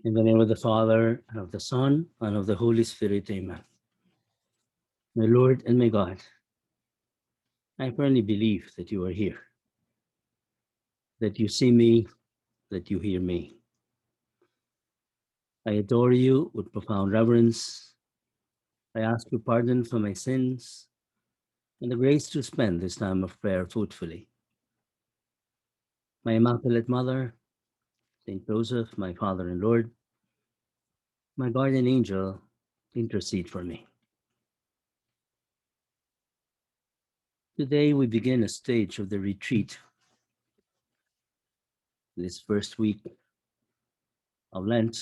In the name of the Father, and of the Son, and of the Holy Spirit, amen. My Lord and my God, I firmly believe that you are here, that you see me, that you hear me. I adore you with profound reverence. I ask your pardon for my sins and the grace to spend this time of prayer fruitfully. My Immaculate Mother, Saint Joseph, my Father and Lord, my guardian angel, intercede for me. Today we begin a stage of the retreat, this first week of Lent,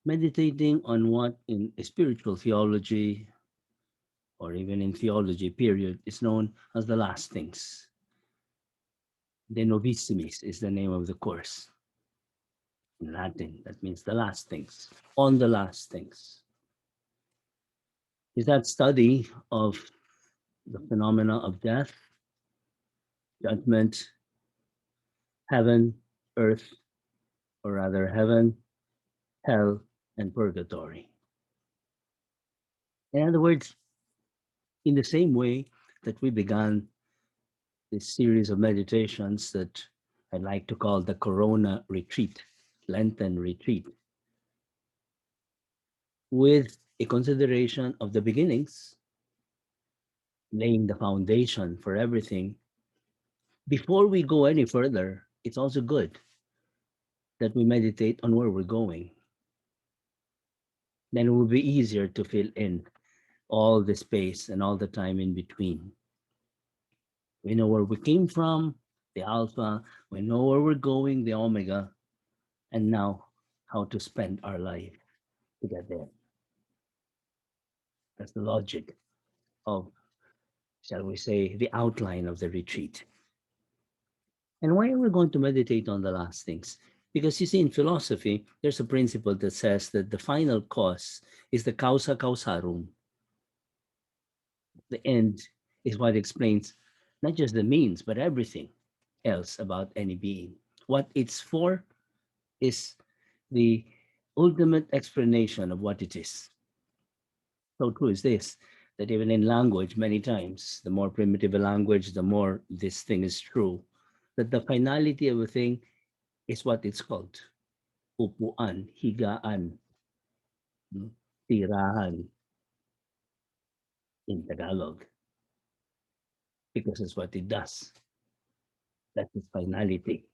meditating on what in spiritual theology or even in theology period is known as the last things. De novissimis is the name of the course in Latin. That means the last things, on the last things. Is that study of the phenomena of death, judgment, heaven, earth, or rather heaven, hell, and purgatory. In other words, in the same way that we began this series of meditations that I like to call the Corona Retreat, Lenten Retreat, with a consideration of the beginnings, laying the foundation for everything. Before we go any further, it's also good that we meditate on where we're going. Then it will be easier to fill in all the space and all the time in between. We know where we came from, the alpha, we know where we're going, the omega, and now how to spend our life to get there. That's the logic of, shall we say, the outline of the retreat. And why are we going to meditate on the last things? Because you see, in philosophy, there's a principle that says that the final cause is the causa causarum. The end is what explains not just the means, but everything else about any being. What it's for is the ultimate explanation of what it is. So true is this, that even in language, many times, the more primitive a language, the more this thing is true, that the finality of a thing is what it's called. Upuan, higaan, tirahan in Tagalog, because it's what it does. That is finality.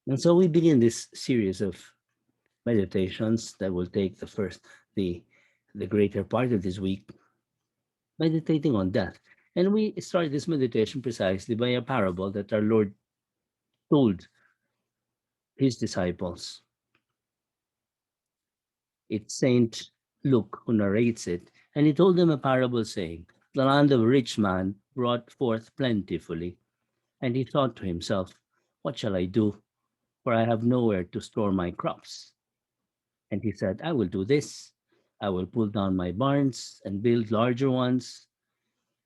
And so we begin this series of meditations that will take the the greater part of this week, meditating on death. And we start this meditation precisely by a parable that our Lord told his disciples. It's Saint Luke who narrates it, and he told them a parable saying, the land of a rich man brought forth plentifully, and he thought to himself, what shall I do? For I have nowhere to store my crops. And he said, I will do this. I will pull down my barns and build larger ones,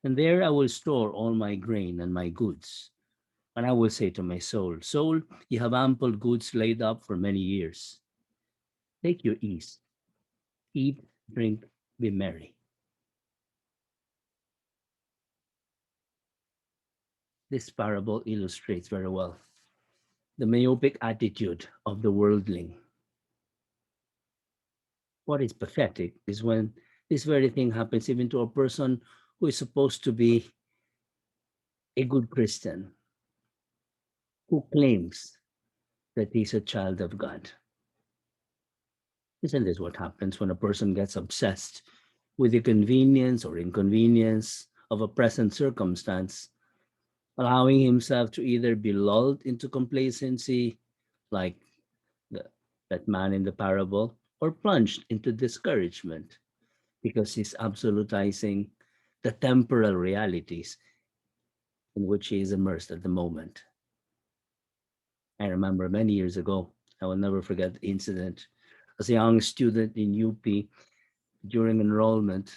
and there I will store all my grain and my goods. And I will say to my soul, soul, you have ample goods laid up for many years. Take your ease, eat, drink, be merry. This parable illustrates very well the myopic attitude of the worldling. What is pathetic is when this very thing happens even to a person who is supposed to be a good Christian, who claims that he's a child of God. Isn't this what happens when a person gets obsessed with the convenience or inconvenience of a present circumstance, allowing himself to either be lulled into complacency, like the, that man in the parable, or plunged into discouragement because he's absolutizing the temporal realities in which he is immersed at the moment. I remember many years ago, I will never forget the incident. As a young student in UP, during enrollment,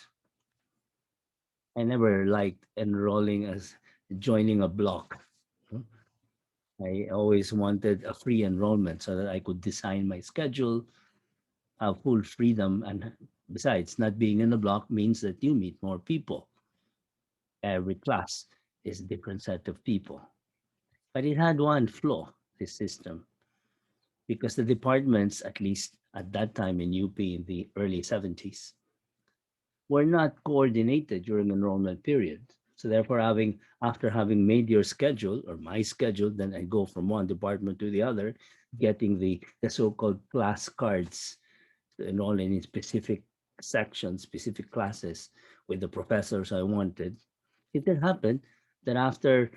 I never liked enrolling as joining a block. Hmm. I always wanted a free enrollment so that I could design my schedule, have full freedom. And besides, not being in a block means that you meet more people. Every class is a different set of people. But it had one flaw, this system, because the departments, at least at that time in UP in the early 70s, were not coordinated during enrollment period. So therefore, after having made your schedule or my schedule, then I go from one department to the other, getting the so-called class cards to enroll in specific sections, specific classes with the professors I wanted. It did happen that after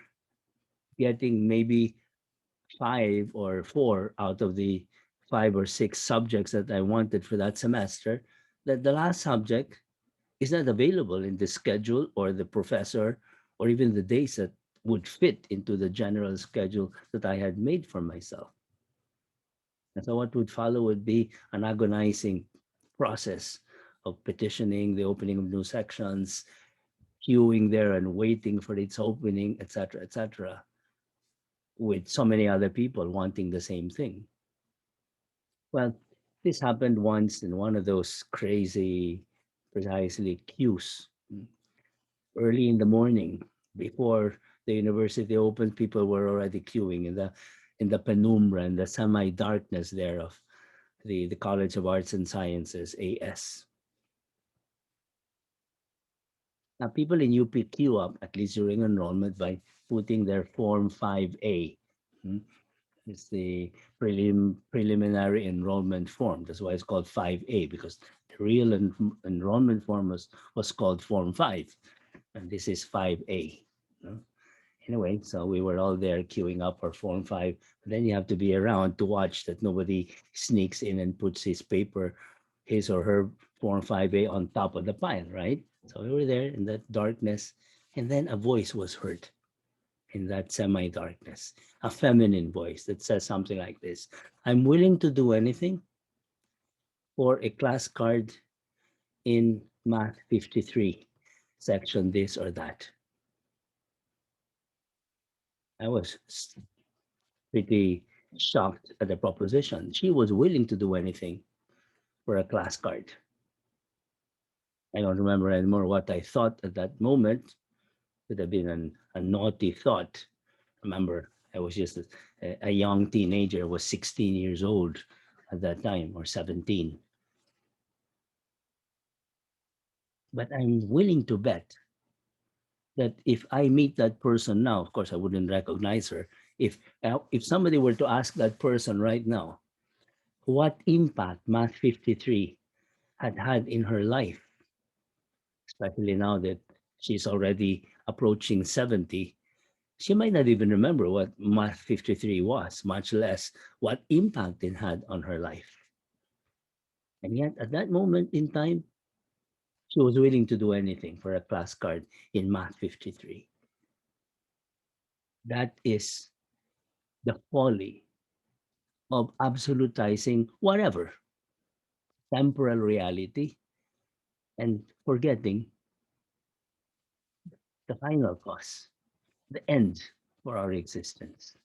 getting maybe five or four out of the five or six subjects that I wanted for that semester, that the last subject is not available in the schedule or the professor or even the days that would fit into the general schedule that I had made for myself. And so what would follow would be an agonizing process of petitioning, the opening of new sections, queuing there and waiting for its opening, etc., with so many other people wanting the same thing. Well, this happened once in one of those crazy, precisely queues early in the morning before the university opened. People were already queuing in the penumbra and the semi-darkness there of the College of Arts and Sciences, AS. Now, people in UP queue up, at least during enrollment, by putting their Form 5A. Hmm. It's the preliminary enrollment form. That's why it's called 5A, because the real enrollment form was called Form 5, and this is 5A. Anyway, so we were all there queuing up for Form 5. But then you have to be around to watch that nobody sneaks in and puts his or her Form 5A on top of the pile, right? So we were there in that darkness, and then a voice was heard in that semi darkness, a feminine voice that says something like this: I'm willing to do anything for a class card in Math 53, section this or that. I was pretty shocked at the proposition. She was willing to do anything for a class card. I don't remember anymore what I thought at that moment. It would have been a naughty thought. Remember, I was just a young teenager. I was 16 years old at that time, or 17. But I'm willing to bet that if I meet that person now, of course, I wouldn't recognize her. If somebody were to ask that person right now, what impact Math 53 had in her life, especially now that she's already approaching 70, she might not even remember what Math 53 was, much less what impact it had on her life. And yet, at that moment in time, she was willing to do anything for a class card in Math 53. That is the folly of absolutizing whatever temporal reality and forgetting the final cause, the end for our existence.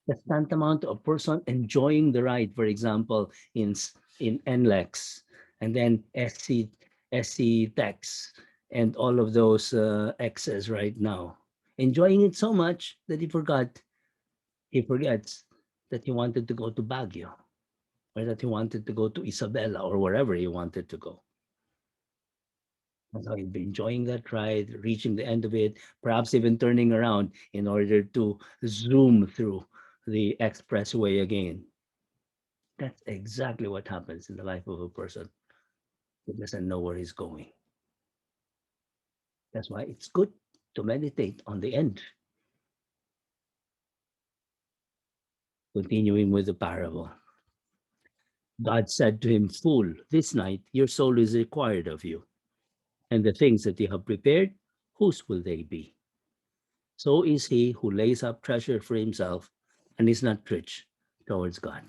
The tantamount of a person enjoying the ride, for example, in NLEX and then SC Tex and all of those X's right now, enjoying it so much that he forgets that he wanted to go to Baguio or that he wanted to go to Isabela or wherever he wanted to go. And so he'd be enjoying that ride, reaching the end of it, perhaps even turning around in order to zoom through the expressway again. That's exactly what happens in the life of a person who doesn't know where he's going. That's why it's good to meditate on the end. Continuing with the parable. God said to him, Fool, this night your soul is required of you, and the things that you have prepared, whose will they be? So is he who lays up treasure for himself and is not rich towards God.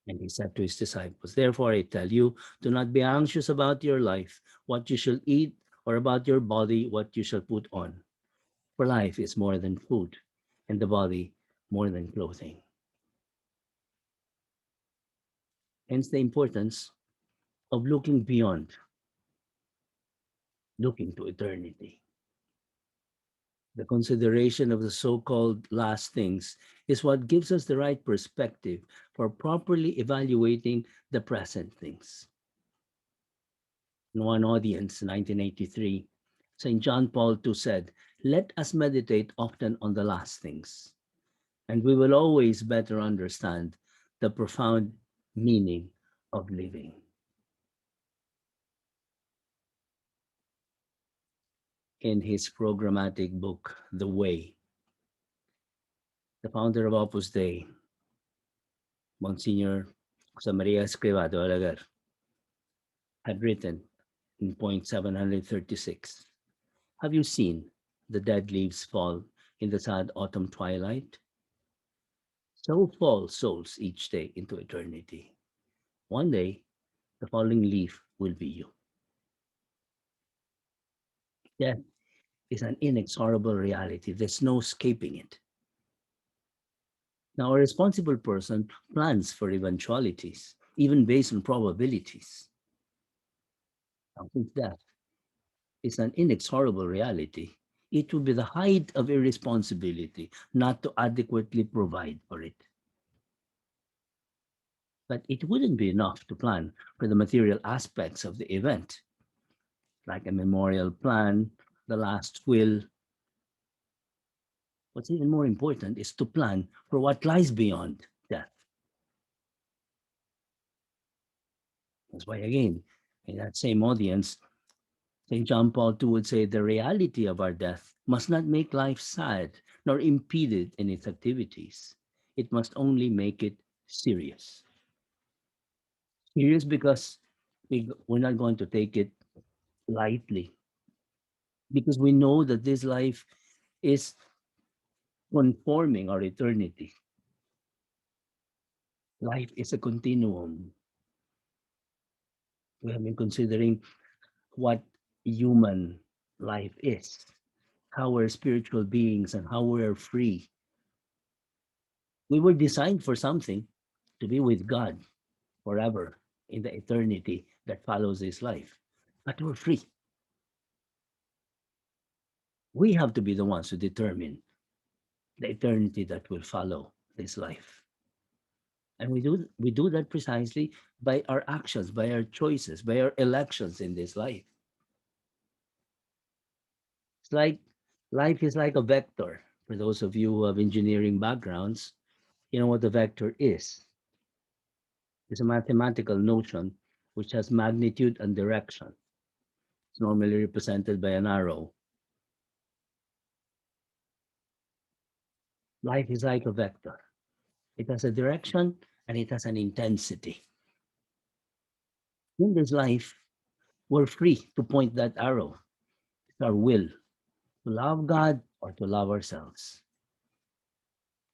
And he said to his disciples, Therefore I tell you, do not be anxious about your life, what you shall eat or about your body what you shall put on. For life is more than food, and the body more than clothing. Hence the importance of looking beyond, looking to eternity. The consideration of the so called last things is what gives us the right perspective for properly evaluating the present things. In one audience in 1983, St. John Paul II said, "Let us meditate often on the last things, and we will always better understand the profound meaning of living." In his programmatic book, The Way, the founder of Opus Dei, Monsignor Jose Maria Escrivado Alagar, had written in point 736, "Have you seen the dead leaves fall in the sad autumn twilight? So fall souls each day into eternity. One day, the falling leaf will be you." Death is an inexorable reality. There's no escaping it. Now, a responsible person plans for eventualities, even based on probabilities. Now, since death is an inexorable reality, it would be the height of irresponsibility not to adequately provide for it. But it wouldn't be enough to plan for the material aspects of the event, like a memorial plan, the last will. What's even more important is to plan for what lies beyond death. That's why, again, in that same audience, St. John Paul II would say the reality of our death must not make life sad nor impede it in its activities. It must only make it serious. Serious because we're not going to take it lightly, because we know that this life is conforming our eternity. Life is a continuum. We have been considering what human life is, how we're spiritual beings, and how we're free. We were designed for something, to be with God forever in the eternity that follows this life. But we're free. We have to be the ones who determine the eternity that will follow this life. And we do that precisely by our actions, by our choices, by our elections in this life. It's like life is like a vector. For those of you who have engineering backgrounds, you know what a vector is. It's a mathematical notion which has magnitude and direction. It's normally represented by an arrow. Life is like a vector. It has a direction and it has an intensity. In this life, we're free to point that arrow. It's our will to love God or to love ourselves,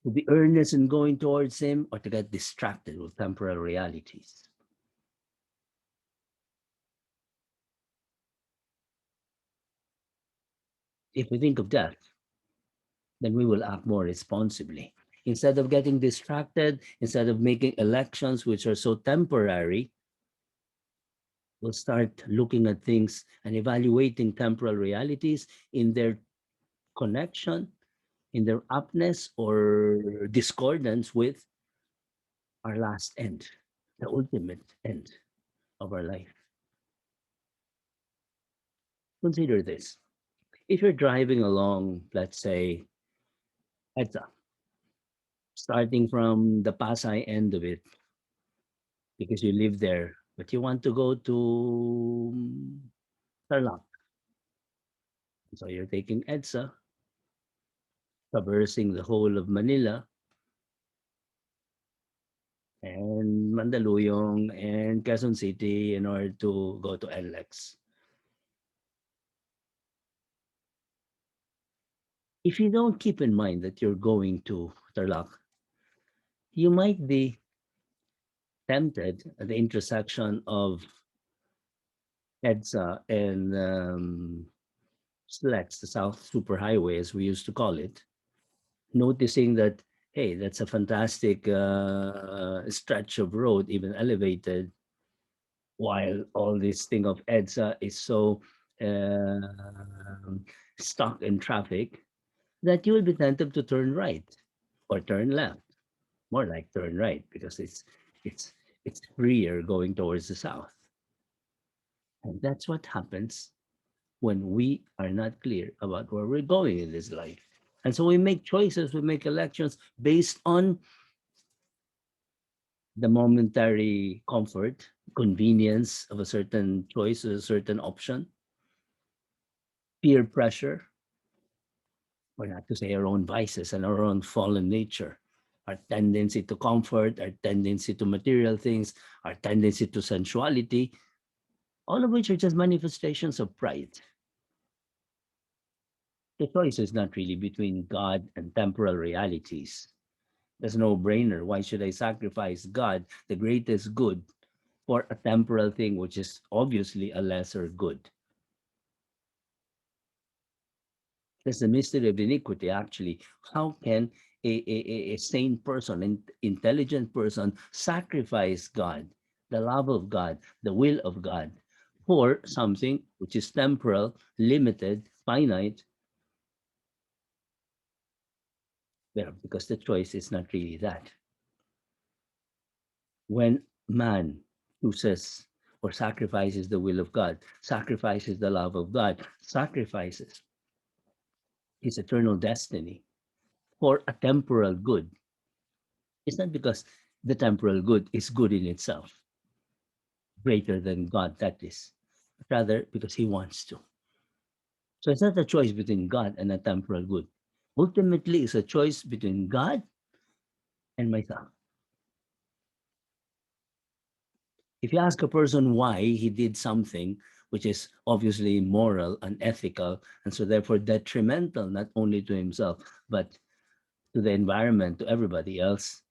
to be earnest in going towards Him or to get distracted with temporal realities. If we think of death, then we will act more responsibly. Instead of getting distracted, instead of making elections which are so temporary, we'll start looking at things and evaluating temporal realities in their connection, in their aptness or discordance with our last end, the ultimate end of our life. Consider this. If you're driving along, let's say, EDSA, starting from the Pasay end of it, because you live there, but you want to go to Tarlac. So you're taking EDSA, traversing the whole of Manila and Mandaluyong and Quezon City in order to go to LX. If you don't keep in mind that you're going to Tarlac, you might be tempted at the intersection of EDSA and SLEX, the South Superhighway, as we used to call it, noticing that, hey, that's a fantastic stretch of road, even elevated, while all this thing of EDSA is so um stuck in traffic that you will be tempted to turn right or turn left. More like turn right because it's it's freer going towards the south. And that's what happens when we are not clear about where we're going in this life. And so we make choices, we make elections based on the momentary comfort, convenience of a certain choice, a certain option, peer pressure, or not to say our own vices and our own fallen nature, our tendency to comfort, our tendency to material things, our tendency to sensuality, all of which are just manifestations of pride. The choice is not really between God and temporal realities. There's no brainer. Why should I sacrifice God, the greatest good, for a temporal thing which is obviously a lesser good? That's the mystery of iniquity, actually. How can a sane person, an intelligent person, sacrifice God, the love of God, the will of God, for something which is temporal, limited, finite? Well, because the choice is not really that. When man chooses or sacrifices the will of God, sacrifices the love of God, sacrifices his eternal destiny for a temporal good, it's not because the temporal good is good in itself, greater than God, that is, but rather because he wants to. So it's not a choice between God and a temporal good. Ultimately, it's a choice between God and myself. If you ask a person why he did something which is obviously immoral, unethical, and so therefore detrimental not only to himself, but to the environment, to everybody else,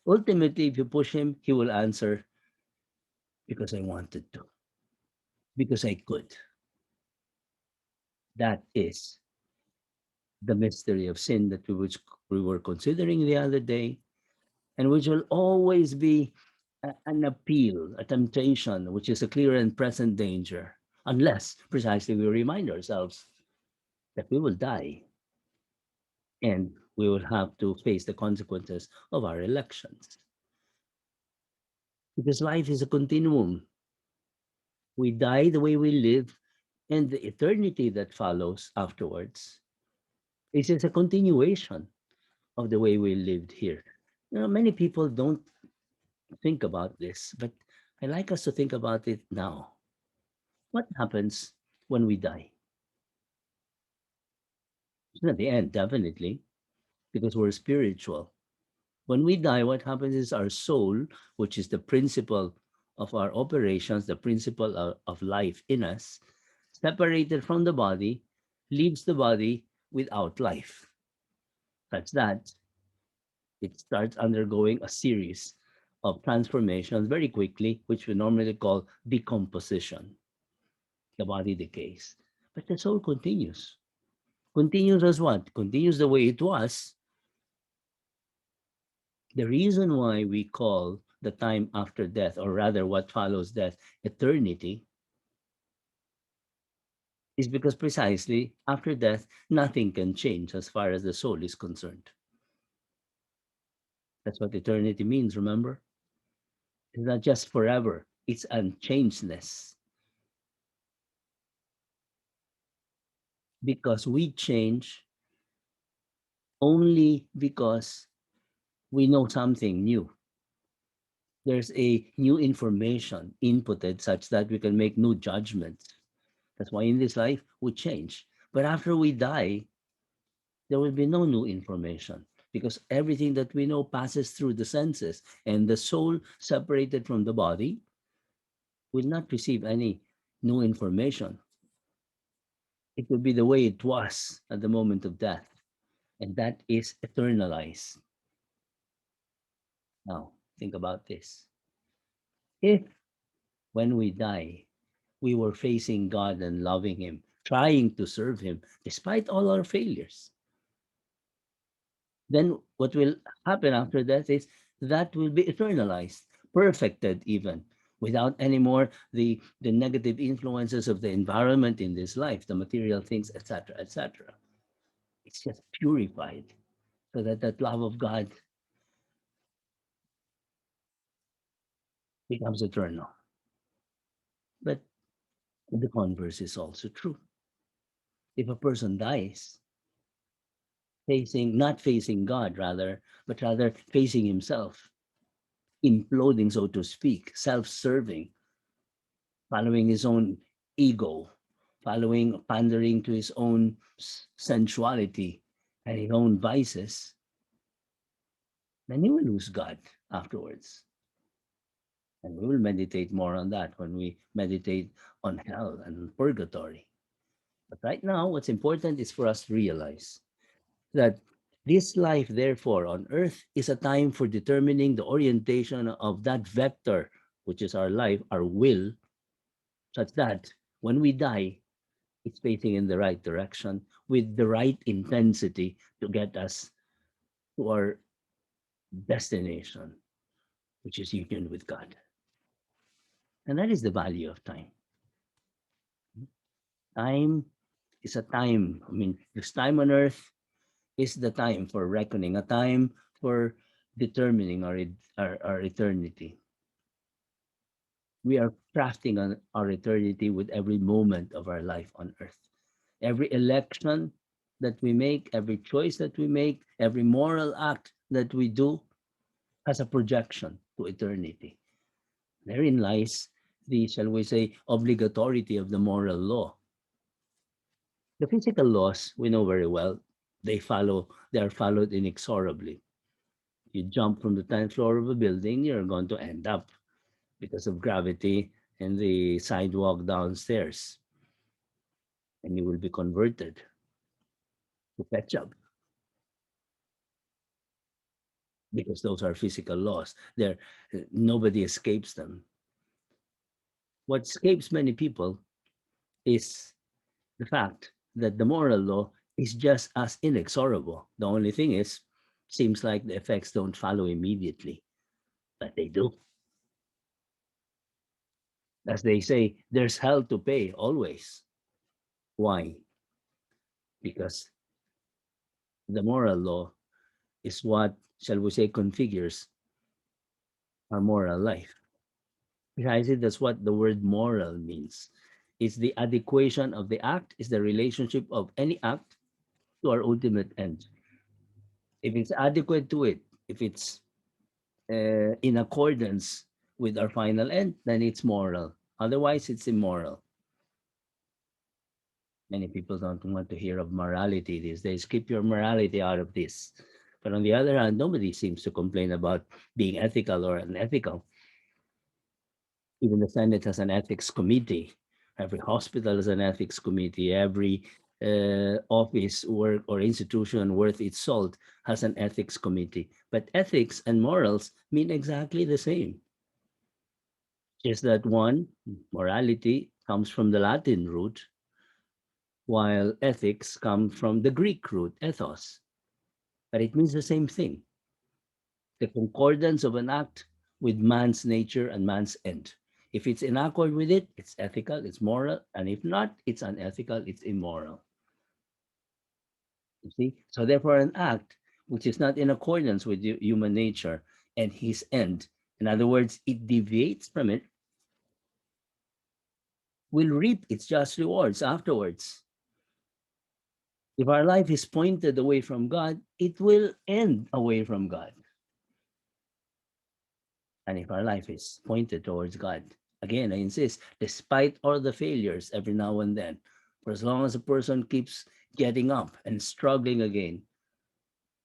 ultimately, if you push him, he will answer, because I wanted to, because I could. That is the mystery of sin that we were considering the other day, and which will always be an appeal, a temptation, which is a clear and present danger, unless precisely we remind ourselves that we will die and we will have to face the consequences of our elections. Because life is a continuum. We die the way we live, and the eternity that follows afterwards is just a continuation of the way we lived here. Many people don't think about this, but I like us to think about it now. What happens when we die? It's not the end, definitely, because we're spiritual. When we die, what happens is our soul, which is the principle of our operations, the principle of life in us, separated from the body, leaves the body without life. Such that it starts undergoing a series of transformations very quickly, which we normally call decomposition. The body decays. But the soul continues. Continues as what? Continues the way it was. The reason why we call the time after death, or rather what follows death, eternity, is because precisely after death, nothing can change as far as the soul is concerned. That's what eternity means, remember? It's not just forever, it's unchangedness. Because we change only because we know something new. There's a new information inputted such that we can make new judgments. That's why in this life we change. But after we die, there will be no new information because everything that we know passes through the senses, and the soul separated from the body will not receive any new information. It will be the way it was at the moment of death, and that is eternalized. Now, think about this. If when we die, we were facing God and loving Him, trying to serve Him despite all our failures. Then what will happen after that is that will be eternalized, perfected even, without any more the negative influences of the environment in this life, the material things, etc., etc. It's just purified so that that love of God becomes eternal. But the converse is also true. If a person dies facing, not facing God rather, but rather facing himself, imploding, so to speak, self-serving, following his own ego, following, pandering to his own sensuality and his own vices, then he will lose God afterwards. And we will meditate more on that when we meditate on hell and purgatory. But right now, what's important is for us to realize that this life, therefore, on earth is a time for determining the orientation of that vector, which is our life, our will, such that when we die, it's facing in the right direction with the right intensity to get us to our destination, which is union with God. And that is the value of time. Time is a time. I mean, this time on earth is the time for reckoning, a time for determining our eternity. We are crafting our eternity with every moment of our life on earth. Every election that we make, every choice that we make, every moral act that we do has a projection to eternity. Therein lies the, shall we say, obligatority of the moral law. The physical laws, we know very well, they are followed inexorably. You jump from the 10th floor of a building, you're going to end up because of gravity in the sidewalk downstairs, and you will be converted to ketchup because those are physical laws. There, nobody escapes them. What escapes many people is the fact that the moral law is just as inexorable. The only thing is, seems like the effects don't follow immediately, but they do. As they say, there's hell to pay always. Why? Because the moral law is what, shall we say, configures our moral life. Precisely, that's what the word moral means. It's the adequation of the act, is the relationship of any act to our ultimate end. If it's adequate to it, if it's in accordance with our final end, then it's moral. Otherwise, it's immoral. Many people don't want to hear of morality these days. Keep your morality out of this. But on the other hand, nobody seems to complain about being ethical or unethical. Even the Senate has an ethics committee. Every hospital has an ethics committee. Every office work or institution worth its salt has an ethics committee. But ethics and morals mean exactly the same. Just that one, morality, comes from the Latin root, while ethics come from the Greek root, ethos. But it means the same thing, the concordance of an act with man's nature and man's end. If it's in accord with it, it's ethical, it's moral, and if not, it's unethical, it's immoral. You see? So therefore, an act which is not in accordance with human nature and his end, in other words, it deviates from it, will reap its just rewards afterwards. If our life is pointed away from God, it will end away from God. And if our life is pointed towards God, again, I insist, despite all the failures every now and then, for as long as a person keeps getting up and struggling again,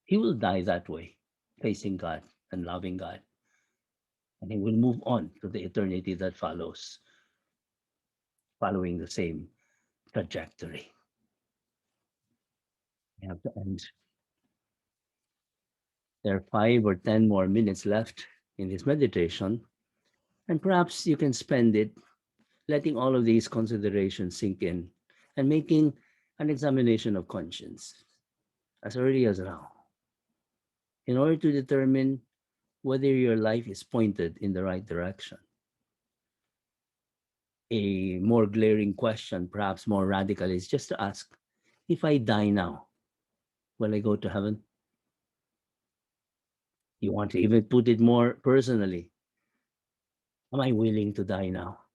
he will die that way, facing God and loving God. And he will move on to the eternity that follows, following the same trajectory. We have to end. There are 5 or 10 more minutes left in this meditation, and perhaps you can spend it letting all of these considerations sink in and making an examination of conscience as early as now in order to determine whether your life is pointed in the right direction. A more glaring question, perhaps more radical, is just to ask, if I die now, will I go to heaven? You want to even put it more personally. Am I willing to die now?